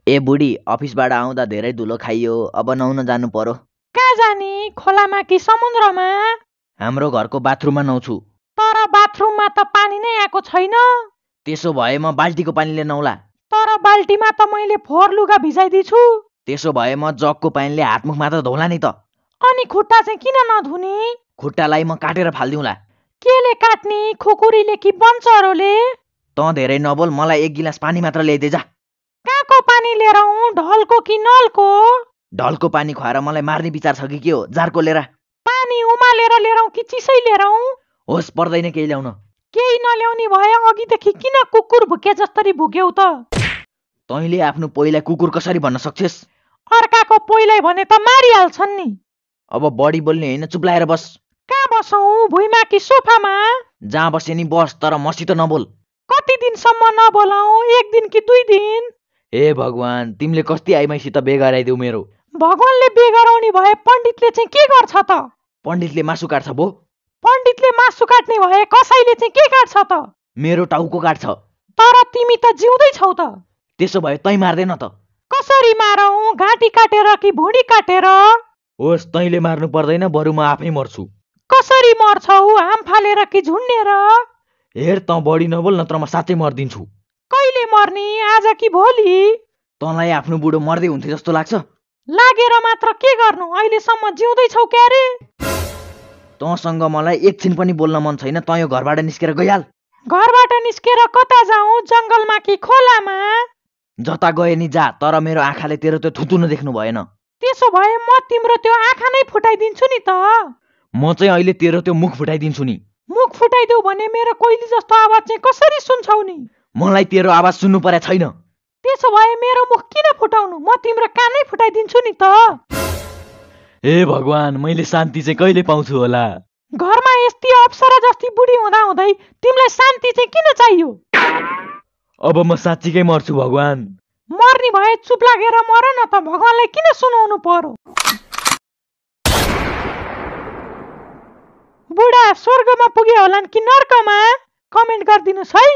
ए बुढी, अफिसबाट आउँदा धेरै धुलो खाइयो, अब नुहाउन जानु पर्यो। कहाँ जाने, खोलामा कि समुद्रमा? हाम्रो घरको बाथरुममा नुहाउँछु। तर बाथरुममा त पानी नै आएको छैन। त्यसो भए म बाल्टीको पानीले नुहाउला। तर बाल्टीमा त मैले फोहोर लुगा भिजाइदिन्छु। त्यसो भए म जगको पानीले हातमुख मात्र धौला नि त। अनि खुट्टा चाहिँ किन नधुने? खुट्टालाई म काटेर फालिदिउँला। केले काट्ने, खुकुरीले कि बन्चरोले? तँ धेरै नबोल, मलाई एक गिलास पानी मात्र ल्याइदे जा। कहाँको पानी लिएर आउँ, ढलको कि नलको? ढलको पानी खुवाएर मलाई मार्ने विचार छ कि के हो? जारको लिएर। पानी उमालेर लिएर आउँ कि चिसै लिएर आउँ? होस्, पर्दैन केही ल्याउन। केही नल्याउने भए अघिदेखि किन कुकुर भुके जस्तरी भुक्यौ त? तैँले आफ्नो पहिला कुकुर कसरी भन्न सक्छेस्? अर्काको पहिलै भने त मारिहाल्छन् नि। अब बढी बोल्ने होइन, चुप लाएर बस। कहाँ बसौँ, भुइँमा कि सोफामा? जहाँ बसे नि बस, तर मसित नबोल। कति दिनसम्म नबोलाऊ, एक दिन कि 2 दिन? हे भगवान, तिमीले कस्ती आइमाईसित बे गराइदेऊ मेरो। भगवानले बे गराउने भए पण्डितले चाहिँ के गर्छ त? पण्डितले मासु काट्छ भो। पण्डितले मासु काट्ने भए कसैले चाहिँ के काट्छ त? मेरो टाउको काट्छ। तर तिमी त जिउँदै छौ त। त्यसो भए तैँ मार्दैन त। कसरी मारौँ, घाँटी काटेर कि भुँडी काटेर? होस्, तैँले मार्नु पर्दैन, बरु म आफै मर्छु। कसरी मर्छौ, हाम फालेर कि झुन्डेर? हेर, तँ बढी नबोल, नत्र म साँच्चै मर्दिन्छु। कहिले मर्ने, आज कि भोलि? तँलाई आफ्नो बुढो मर्दै हुन्थे जस्तो लाग्छ? लागेर मात्र के गर्नु, अहिलेसम्म जिउँदै छौ क्यारे? तँसँग मलाई एकछिन पनि बोल्न मन छैन, तँ यो घरबाट निस्केर गइहाल। घरबाट निस्केर कता जाउँ, जङ्गलमा कि खोलामा? जता गए नि जा, तर मेरो आँखाले तेरो त्यो थुतु नदेख्नु भएन। त्यसो भए म तिम्रो त्यो आँखा नै फुटाइदिन्छु नि त। म चाहिँ अहिले तेरो त्यो मुख फुटाइदिन्छु नि। मुख फुटाइदेऊ भने मेरो कोइली जस्तो आवाज चाहिँ कसरी सुन्छौ नि? मलाई तेरो आवाज सुन्नु परे छैन। त्यसो भए मेरो मुख किन फुटाउनु, म तिम्रो कानै फुटाइदिन्छु नि त। हे भगवान, मैले शान्ति चाहिँ कहिले पाउँछु होला? घरमा यस्ती अप्सरा जस्ती बुढी हुँदा हुँदै तिमीलाई शान्ति चाहिँ किन चाहियो? अब म साँच्चीकै मर्छु भगवान। मर्ने भए चुप लागेर मर न त, भगवानलाई किन सुनाउनु पर्यो? बुढा स्वर्गमा पुगे होलान् कि नर्कमा? कमेन्ट गरिदिनुस् है।